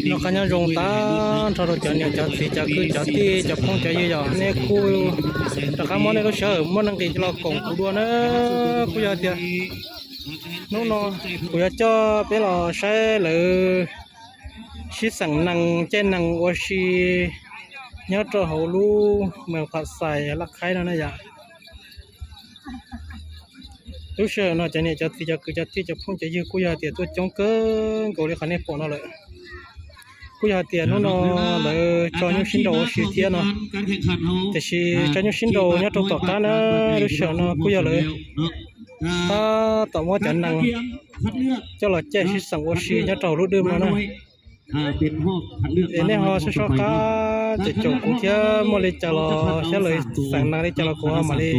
nó khá nhau rồng ta cho rồi cho nhiều cho thì cho cứ cho thì cho không cho gì rồi nên cô cho các món này nó sợ món năng thì cho cùng cô đua nữa cô giờ tiền nó cô giờ cho bé là sẽ là xí sẵn năng trên năng oxy nhớ cho hậu lu mà phải xài là khai nó này vậy lúc sau nó cho nên cho thì cho cứ cho thì cho không cho gì cô giờ tiền tôi chống cơ cô lấy khả năng bỏ nó lại cô giờ tiền nó là cho những sinh đồ xí tiền nó thì xí cho những sinh đồ nhớ trong tộc ta nó lúc sau nó cô giờ lại ta tạo một trận năng cho là che xí sẵn oxy nhớ trâu lúc đưa mà nó nên họ sẽ cho cá chỉ chỗ cũng theo mà lấy cho nó sẽ lấy sẵn năng lấy cho nó của mà đi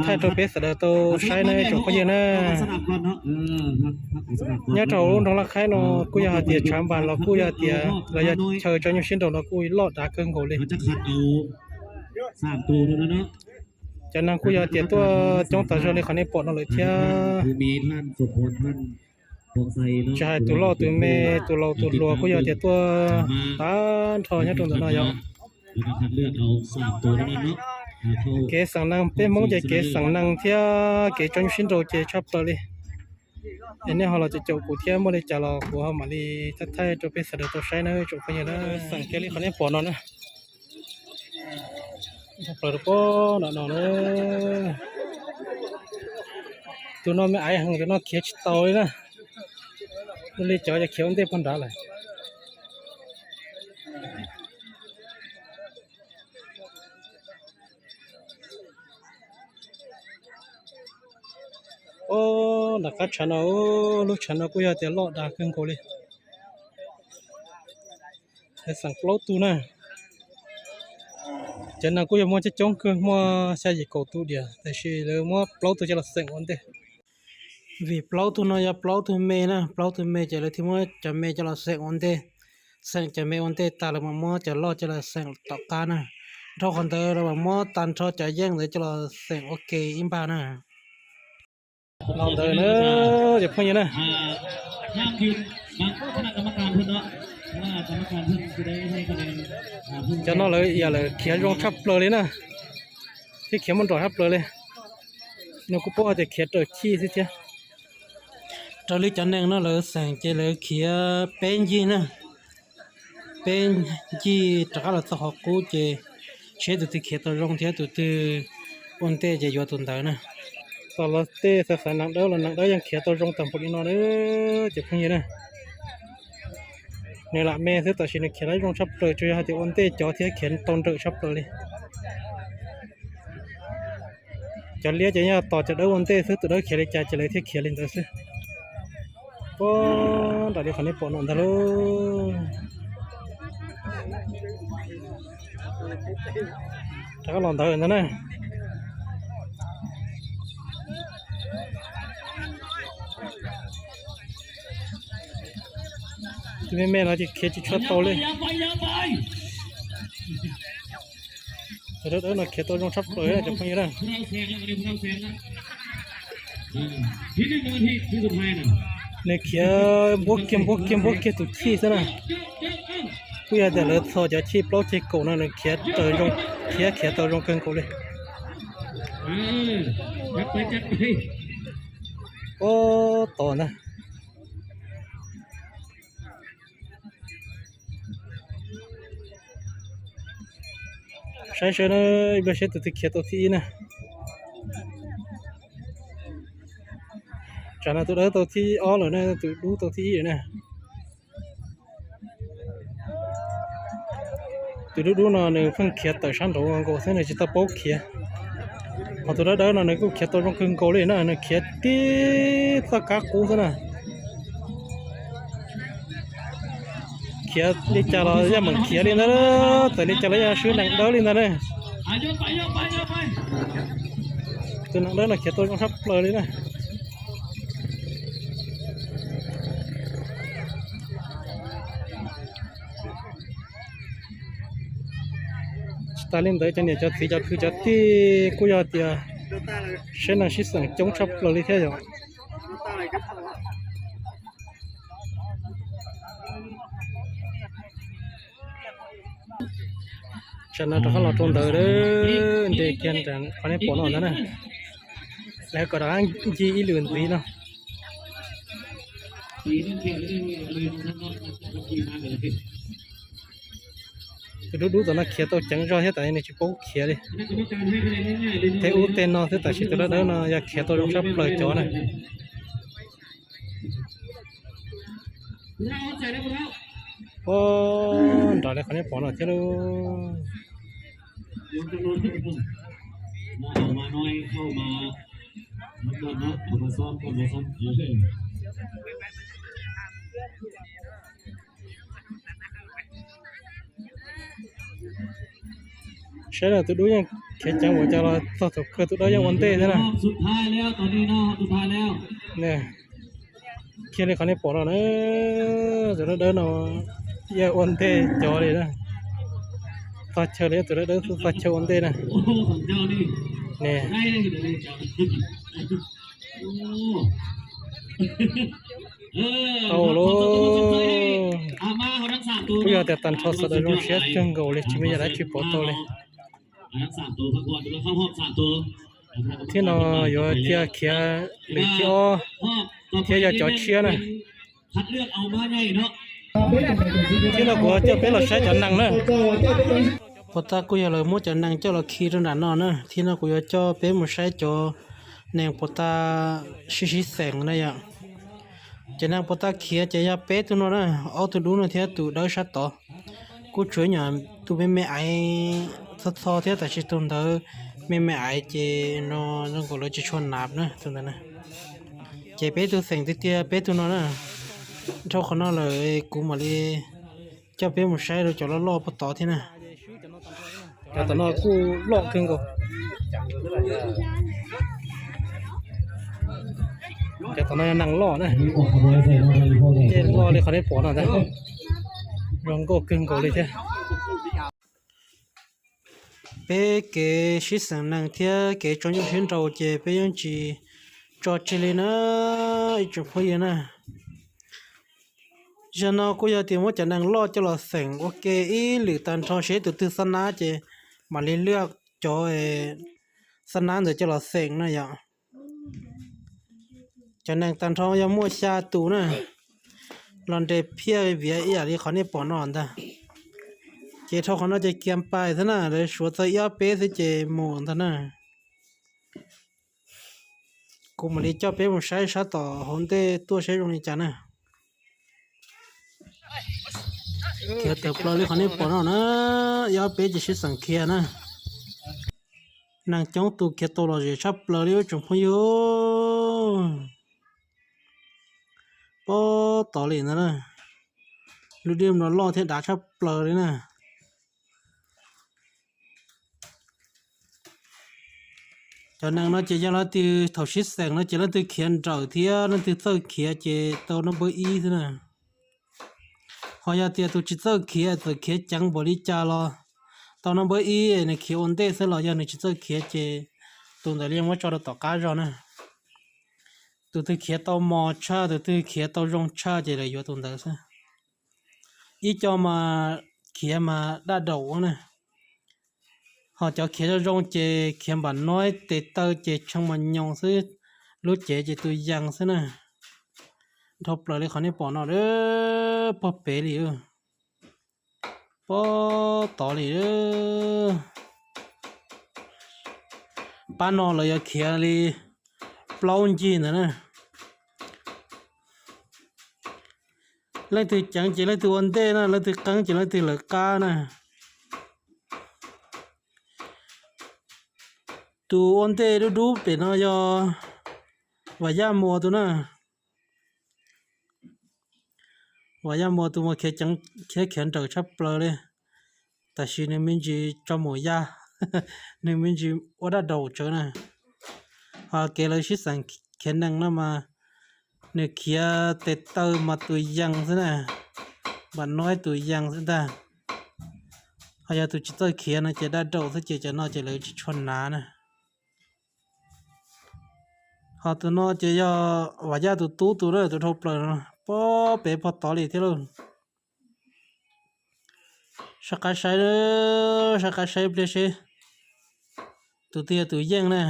thay cho biết sẽ tôi sai này chỗ có gì nữa nhớ trâu luôn đó là khai nó cúi giờ tiền chạm bàn là cúi giờ tiền là giờ chờ cho những sinh đồ nó cúi lọt đá cưng cổ lên cho nên cúi giờ tiền tôi trong tờ rơi lên khán bỏ nó lấy theo chạy tụi lo tụi mẹ tụi lo tụi lùa cúi giờ tiền tôi ta thò nhớ trong tờ nó vậy cái sản năng bên mong chạy cái sản năng theo cái trong sinh đồ chạy chắp tới đi anh em họ là chỗ cụ thể mà đi trả lời của họ mà đi tất thay cho bên sản xuất sai nữa chỗ cái gì đó sản cái này họ nên bỏ nó nữa bỏ được có nó nữa tụi nó mới ai hàng cho nó kia tàu đấy nè nó đi chở cho kéo đến con đá lại ô là cá chăn ô lúc chăn nó cũng giờ tiền lọt đá cưng cổ đi để sản float tu nè cho nên cũng giờ mua chống cưng mua xe gì cổ tu địa tại vì nếu mua float tu cho là sành vấn đề vì float tu nó giờ float tu mê nè float tu mê cho là thì mua cho mê cho là sành vấn đề sành cho mê vấn đề ta là mua cho lo cho là sành tọt ta nè thôi còn tới là mua tan cho trả giang để cho là sành ok im ba nè lòng đời nữa chụp không như này cho nó lấy giờ là khiến rong thấpเลยnèที่เขียนมันรอทับเลยnó cũng bỏ đểเขียนตัวขี้สิเจ้าตอนนี้จันแดงnóเลยสั่งเจเลยเขียนเป็นจีนะเป็นจีตะการเราต้องhọc cúเจเชื่อตัวที่เขียนตัวรองเทียตัวที่วันเตจะอยู่ตัวไหนนะตอนเราเตะสายหนักเด้อเราหนักเด้อยังเขียนตัวรองต่ำพวกนี้นอนเด้อเจ็บพวกนี้นะเนี่ยละแม่ซื้อตัวชิ้นเขียนได้รองชับเลยช่วยให้ตัววันเตจ่อเทียเขียนตรงเดือชับเลยจะเลี้ยจะเนี่ยต่อจะเด้อวันเตซื้อตัวเด้อเขียนใจจะเลยเทียเขียนเลยตัวซื้อก็ตอนนี้คนนี้ปวดนอนทะลุถ้าก็หลอนเถินนะเนี่ยที่แม่เราจะเขียนจะชดโตเลยเดี๋ยวเราเขียนตัวลงชับเลยจะเป็นยังไงเนี่ยเขียนบวกเกมตุกขี้ซะนะกูอยากแต่เลยพอจะชีพเราชีโกนั่นเลยเขียนตัวลงเขียนตัวลงเกินกูเลยโอ้ต่อนะใช่ๆนะไม่ใช่ตัวที่เขียนตัวที่นะจากนั้นตัวเดิมตัวที่อ๋อเลยนะตัวดูตัวที่อยู่นะตัวดูน่ะเนี่ยเพิ่งเขียนแต่ชั้นตัวมันก็เส้นเนี่ยจะตะโป๊กเขียนพอตัวเดิมน่ะเนี่ยก็เขียนตัวตรงกึ่งโกเลยนะเนี่ยเขียนที่ตะกักกูซะนะเขียนนี่จะเราจะเหมือนเขียนเลยนะแต่นี่จะเราจะชื่อหนังเดิมเลยนะเนี่ยตัวหนังเดิมน่ะเขียนตัวกองทัพเลยนะสตาลินได้จะเนี่ยจะที่จะคือจะที่กูอยากที่เช่นนั้นชิสังจงชับเลยเท่าไหร่ cho nên tao lo trôn đời đấy để kiên chẳng có nên bỏ nó nữa nè lại có đó gì lườn tí đâu tôi đủ tao nó kia tao chẳng cho hết tại này chỉ bố kia đi thế ưu tiên nó thế tại chỉ tôi đó nó giờ kia tao trong sắp lời chó này ô đó là có nên bỏ nó chứ đâuมาน้อยเข้ามาแล้วก็นะเอามาซ้อมกันมาซ้อมใช่แล้วตัวดูยังแค่จังหวะจะเราต่อตัวคือตัวยังวันเต้ใช่ไหม สุดท้ายแล้วตอนนี้เนาะสุดท้ายแล้ว เนี่ยแค่นี้เขาเนี่ยปอดเราเนอะจะเดินเอาเยอะวันเต้จอเลยนะฟัดเชอเลยตัวเดินฟัดเชอวันเต้นะ โอ้โหของเจ้านี่ เนี่ย ได้เลยเดี๋ยวเลยจ้าโอ้ เอาโล อามาเขาทั้งสามตัว ผู้ใหญ่แต่ตันทอสได้ลงเชียร์จังเกาเลยชิไม่จะได้ชิปปอดตัวเลย ทั้งสามตัวพักผ่อนแล้วเข้าห้องสามตัว ที่นออยู่ที่เขียหรือที่อ้อที่จะจอดเชียร์นะ คัดเลือกเอามาไงเนาะ ที่เราบัวจะเป็นเราใช้จอนังนะพอตากูอยากเลยมั่วจอนังเจ้าเราขี่ตรงนั้นนะที่เรากูอยากเจ้าเป็นมั่วใช้จอแนงพอตาชิแสงนะอย่างจะนั่งพอตาเขียจะยาเป๊ะตัวนั้นนะเอาตัวดูนะเทียตัวได้ชัดต่อกูช่วยอย่างตัวไม่ไอสัดซอเทียแต่ชิตุนเธอไม่ไอเจนอนก็เลยจะชนนับนะตัวนั้นนะเจเป๊ะตัวแสงตัวเตี้ยเป๊ะตัวนั้นนะเท่าคนนั้นเลยกูมาเลยเจ้าเป๊ะมั่วใช้เราจะล่อพอต่อที่น่ะแต่ตอนนั้นกูล่อขึ้นกูแต่ตอนนั้นนั่งล่อนะเจ๊ล่อเลยเขาได้ปอดนะรองก็กึ่งกูเลยเจ้เป๊ะเก๋ชิสังนั่งเทียเก๋จนยังเห็นเราเจ๊เป๊ะยังจีจอดเจเลยนะอีจุดพอดีนะฉันเอากูอยากเตรียมว่าจะนั่งล่อจะรอแสงโอเคอีหรือตันทอเชตุตึสนาเจมาเลือกจอสนานเดี๋ยวจะรอแสงนะอย่างจะนั่งตันทองยังมั่วชาตูนะลอนเดเพียเวียอีอะไรเขาเนี่ยปอนอนตาเจทอเขาน่าจะเกียมไปซะนะเลยชัวร์จะยาเป๊ะสิเจหมุนซะนะกูมาลีเจ้าเป๊ะมันใช้ชาต่อหงเตตัวใช้ตรงนี้จ้านะเขียเติบเราเลยเขาเนี่ยปอนอนนะยาเป๊ะจะใช้สังเคียนะนางจ้องตูเขียตัวเราจะชับเราเรียกจงพยปอต่อเลยนะลูกเดียมเราล่อเทดาชับเปลือยเลยนะจนนางน้อยเจียแล้วตีถอดชิดแสงแล้วเจียแล้วตีเขียนเจ้าเทียแล้วตีเสื้อเขียเจตัวน้ำเบอร์อีสินะพอยาเตียตัวจิตเสื้อเขียตัวเขียจังบริจาลอตัวน้ำเบอร์อีเนี่ยเขียวันเต้เสร็จแล้วยังเนี่ยจิตเสื้อเขียเจตัวแต่เรียกว่าจอดต่อการจอนะตัวที่เขียนตัวมอชาตัวที่เขียนตัวรงชาจะได้อยู่ตรงนั้นซะอีจอมาเขียนมาด้าดาวนะhọ choเขียนรงเจเขียนบันน้อยเตเตอเจช่างมันยองซื้อรู้เจเจตัวยังซะนะทบเลยเขาเนี่ยปอนอเด้อพอเปรีอพอต่อเลยเด้อป้านอเลยเขียนเลยเปล่าจริงนะ lấy từ chẳng chỉ lấy từ ổn định na lấy từ căng chỉ lấy từ lực ca na từ ổn định đủ đủ để nó cho và giá mua tu na và giá mua tu mà khi chẳng khi khiển trở chấp lời đi tại vì nên mình chỉ cho mua giá nên mình chỉ ở đó đầu chỗ na họ kể lại sự sản khiển năng nó màเนี่ยเขียเตเตอร์มาตัวยังซะนะบัดน้อยตัวยังซะได้พยาตัวจิตเตอร์เขียนะจะได้ดอกซะจะนอจะเลยชนนานะพอตัวนอจะย่อว่าย่าตัวตู้ตัวเร่ตัวทบเลยนะป้อเป๋พอต่อเลยที่นู่น สักการใช้เลยสักการใช้เปลี่ยนตัวเตี้ยตัวเย่งนะ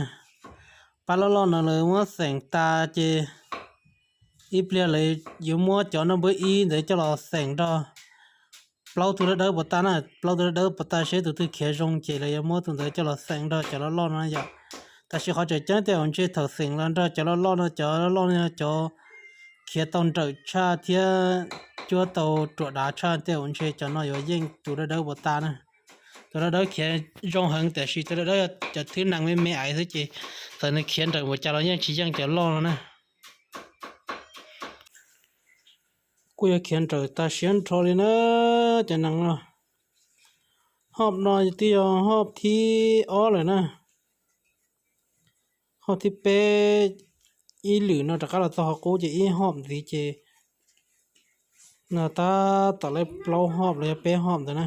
ปลาล้อๆนั่นเลยว่าแสงตาเจอีเปลี่ยนเลยอยู่มัวจอน้ำเบออีเดี๋ยวจะรอแสงดอเปล่าตัวเดิมปตานะเปล่าตัวเดิมปตาเชตัวที่เขียนรงเจเลยมัวตัวเดี๋ยวจะรอแสงดอจะล้อๆนั่นอย่างแต่สิเขาจะเจอแต่วันเช้าถอดสิ่งแล้วดอจะล้อๆนั่นจะล้อๆนั่นจะเขียนตอนเจอชาเทียจัวโตตรวจดาชาแต่วันเช้าจะน้อยอยู่ยิ่งตัวเดิมปตานะตัวเดิมเขียนรงหังแต่สิตัวเดิมจะถือหนังไม่ไอ้สิจีแต่ในเขียนแต่ว่าจะเรายังชี้ยังจะล้อแล้วนะกูอยากเขียนแต่ตาเขียนทอเลยนะจะนั่งเนาะหอบนอนที่หอบที่อ้อเลยนะหอบที่เป๊อีหรือเนาะแต่ก็เราต่อกูจะอีหอบดีเจเนาะตาต่อเลยเปล่าหอบเลยเป๊หอบแต่นะ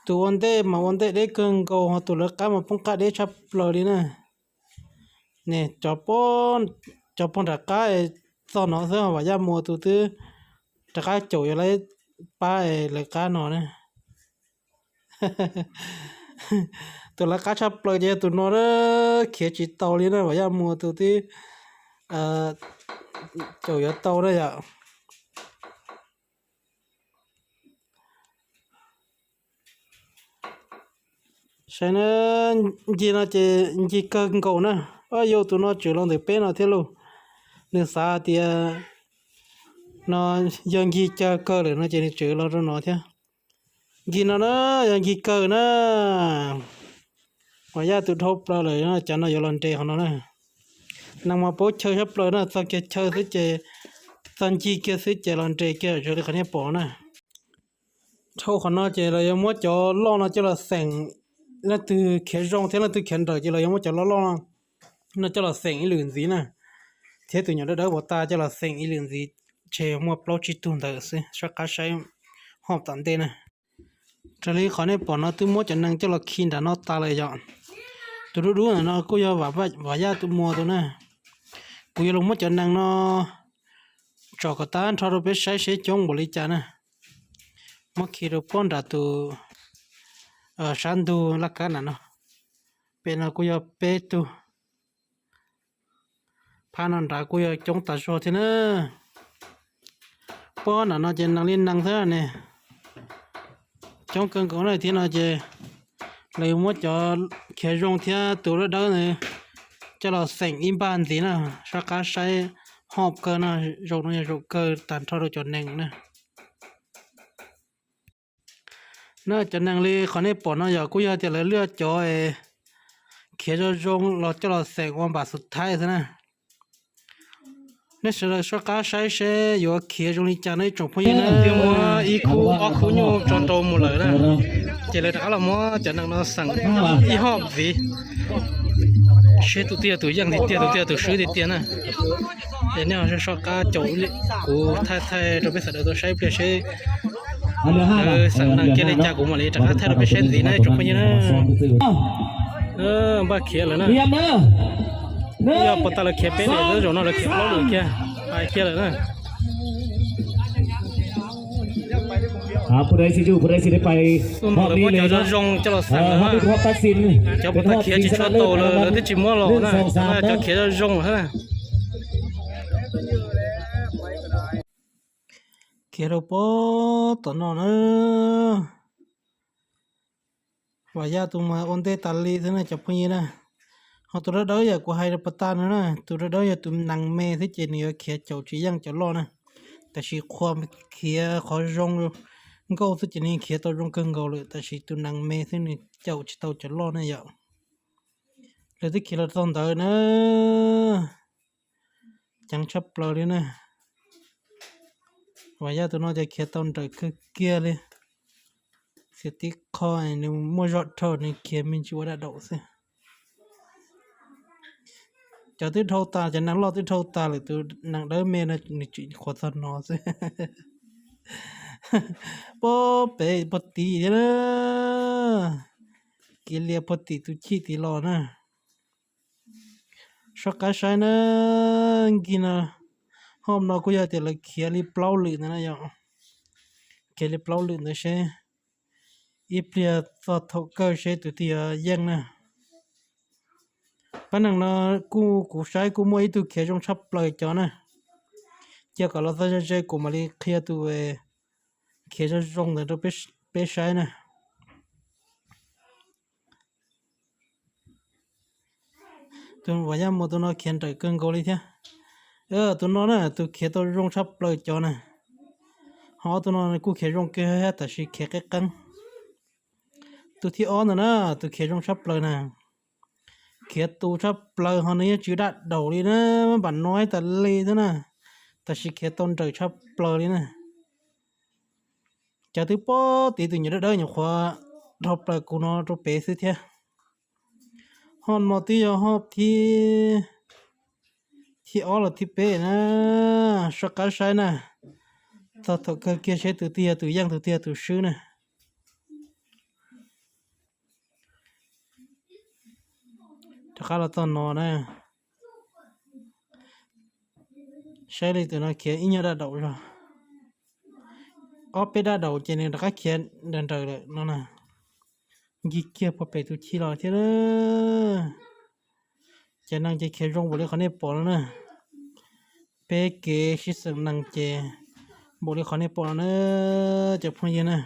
ตัววันเดมาวันเดได้เกินกูหัวตัวเล็กก็มาปุ่งกัดได้ชับเลยนะเนี่ยจับปนตะก้าตอนนอนเสื้อว่ายามัวตัวตื้อตะก้าโจยอะไรป้าเลยก้านอนนะ ตัวละก้าชับเลยเจตัวนอนเขียจิตเตาเลยนะว่ายามัวตัวที่โจยเตาได้อ่ะใช่นะจีน่าจะจีเกินกูนะอยู่ตัวนอนจุลงเด็กเป็นอ่ะที่ลูกเนื้อสาเตียนอนยังจีจะเกินเลยนะเจนี่จุลงนอนเถอะจีน่านะยังจีเกินนะว่ายาตุทบปลาเลยนะจันนายลันเตของเรานะนางมาโป๊เชยชับเลยนะสังเกตเชยสิเจสันจีเกสิเจลันเตเกจเลยคันนี้ปอนะเท่าขนาดเจเลยยังมัวจอล่อนะเจละแสงนั่นคือเขียนรองเท่านั้นคือเขียนเดอเจเลยยังมัวจอล่อนะนั่นเจละแสงอีหลื่นสีนะเท่าตัวอย่างเด้อบอกตาเจละแสงอีหลื่นสีเชมัวเปล่าจิตตุนเดอสิชักกาใช้หอบตันเตนะจะเลยขอให้ปอนะตัวมัวจะนั่งเจละคินดานอตาเลยจ้ะตัวรู้ๆนะกูอยากว่ายาตัวมัวตัวนะกูอยากลงมัวจะนั่งเนาะจอกตาทอร์เบใช้จงบริจานะมักขี่รถป้อนดาตัวฉันดูลักกันนะเนาะเป็นกูอยากเปตัวพานันดากูอยากจงตัดโชทีนะป้อนน่ะเนาะเจนั่งเล่นนั่งเท่าเนี่ยจงเกินก่อนเลยที่เนาะเจเลยมัวจะเขียนรงเทียตัวระดับเนี่ยจะเราเสียงอินบานสินะสักการใช้หอบเกินนะรงเนี่ยรงเกินตันทอดจนหนึ่งนะน่าจะนั่งเลยขอให้ปอนนะอยากกูอยากจะเลยเลือดจอยเขียนรงเราจะเราเสียงวันบาทสุดท้ายสินะนี่是สักการใช้ใช้อยู่เขียนรงนี้จะในจงพยัญชนะเดี๋ยวว่าอีคูอคูญูจนโตหมดเลยนะเจเลยแต่ละมัวจะนั่งเราสั่งอีหอบสิเชื่อตัวเตี้ยตัวยังที่เตี้ยตัวเตี้ยตัวซื้อที่เตี้ยนะเดี๋ยวนี้เราสักการโจลิกูท้ายเราไปสั่งตัวใช้เปลี่ยนใช้สั่งนั่งเกลี่ยจากกูมาเลยจากท้ายเราไปใช้สีนะจงพยัญชนะบ้าเขียนเลยนะอย่าปตาละเขียเป็นเลยเดี๋ยวเราเขียนเราเลยเขียไปเขียเลยนะผู้ใดสิอยู่ผู้ใดสิได้ไปหอบนี้เลยจะจงจะเราสั่งนะ เป็นทอดตัดสิน จะปตาเขียนจิตโตเลยที่จิมัวเรานะจะเขียนจะจงฮะเขียนเราปอตอนนั้นว่ายาตุมาอันเดตัลลีท่านจะพูดนะเขาตัวเดียวอยากกูให้ปตานะตัวเดียวอยากตุนังเมที่เจนี่เขียนเจ้าชี้ยังจะรอนะแต่ชีความเขียขอจงก็ที่เจนี่เขียนตัวจงเกินก็เลยแต่ชีตุนังเมที่นี่เจ้าจะเต้าจะรอนะอย่างแล้วที่เขียนเราต้องเดินนะจังชับเลยนะว่ายาตัวน้อยจะเขียนตอนเดินคือเกียร์เลยเสียติคอยนี่มัวรถเท่านี่เขียนมินชัวได้ดอกสิจะที่เท่าตาจะนั่งรอที่เท่าตาเลยตัวนั่งเดินเมนะนี่จีขวดสนอสิปอเปปตีนะกิเลปตีตุชีติรอนะชักกาใช้นะกินนะหอมนอกูอยากจะเลยเขียรีเปล่าเลยนะอย่าง kia lấy plau lươn nữa xe ít bia so thâu cơ xe tụi tia giang nè bản năng nó cú sai cú mua ít tụi kia trong sắp lời cho nè giờ cả là sao chơi cú mà đi kia tụi kia trong này nó bé sai nè tụi bây giờ một tụi nó khiển trời cơn gấu đi thế tụi nó nè tụi kia tụi trong sắp lời cho nè họ tụi nó cú kia trong kia hết tại vì kia cái căng tụi thi on nữa nè tụi kia trong sắp lời nè kia tụi sắp lời họ này chữ đặt đầu đi nè bản nói tại lì thế nè tại vì kia tôn trời sắp lời đi nè chả thứ bó tí tụi nhớ đỡ nhiều khoa học lời của nó cho bé xí thế hòn một tí giờ học thì ó là thì bé nè sao cái sai nè tao thọ cái kia sẽ từ tia từ giang từ tia từ sư nè chắc là tao nó nè sai đi từ nó kia ít nhất đã đậu rồi ó bé đã đậu cho nên là cái kia đền trời rồi nó nè gì kia phải bé tụi chi rồi thế đó cho nên chỉ kia rong bộ đi khỏi này bỏ nữa bé kia chỉ sợ năng chè bộ đi khỏi này bỏ nữa chụp phong gì nè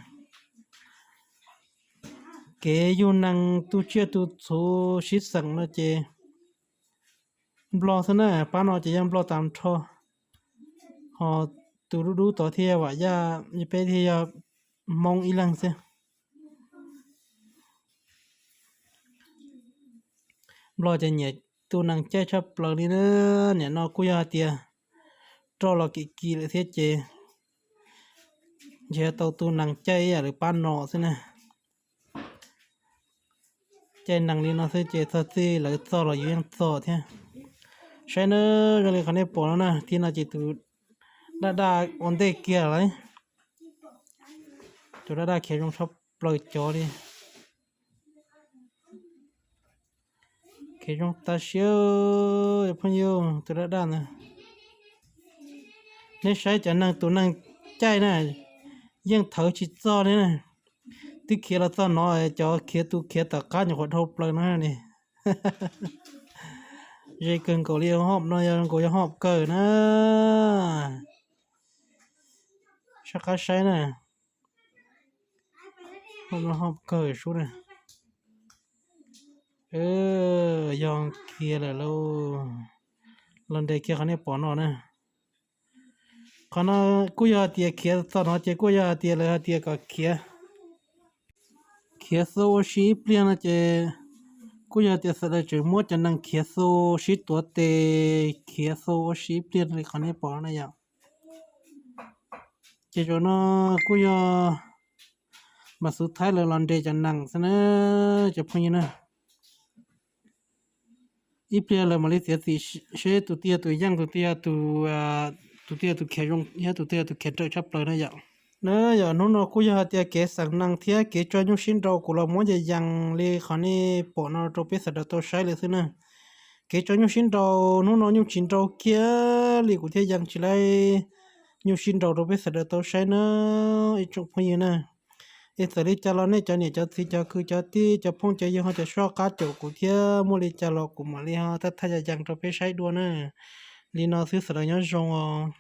kế yêu năng tu chưa tu số chỉ sợ nó chè blo thế nè ba nó chỉ dám blo tạm thôi họ tu đủ tỏ thiệt vậy ya như bé thì mong ý lăng xem blo cho nhẹ tu năng chơi chấp blo đi nữa nhẹ nó cúi ra tiệt cho là kỳ lại thế chè giờ tàu tu năng chơi à được ban nọ thế nè chơi năng đi nó sẽ chơi thật gì là cho là yên cho thế sai nữa rồi cái này bỏ nó nè thì nó chỉ tu đã ổn định kia đấy tụi đã kia trong shop lời cho đi kia trong ta siêu phong yêu tụi đã nè nếu sai cho năng tụi năng chạy nè nhưng thở chỉ cho đấy nè tí kia là cho nó cho kia tu kia tất cả những hoạt động lời nó này dây cần cổ liên họp nó cổ cho họp cờ nữa chắc cái sai nè hôm nó họp cờ xuống nè dòng kia là lâu lần đây kia khán bỏ nó nè còn nó cúi ra tiệt kia cho nó chỉ cúi ra tiệt là tiệt cả kia số ship liền là chỉ cúi ra tiệt sẽ là chỉ mua cho năng kia số shipตัวเตkia số ship liền là khán bỏ nó vậy chỉ cho nó cúi ra màสุดท้ายlà lần đây cho năng thế nè chỉ phong như nè ít bia là Malaysia thì sẽ tụi tia tụi giang tụi tia tụi khé rong nhá tụi tia tụi khé trời chấp lời nó vậy nữa giờ nó cũng giờ tia kế sáng năng thía kế cho nhung xin đâu của là muốn giờ giang li khán đi bỏ nó cho biết là tôi saiเลยthế nè kế cho nhung xin đâu nó nhung xin đâu kia li của thế giang chỉ lại nhung xin đâu cho biết là tôi sai nữa ít chụp như nè ít giờ đi cho nó này cho này cho thì cho cứ cho tí cho phong cho yêu họ cho so cá chỗ của thía mua đi cho nó của mà li họ ta thay giang cho biết sai đua nè li nó xứ sở nhớ rong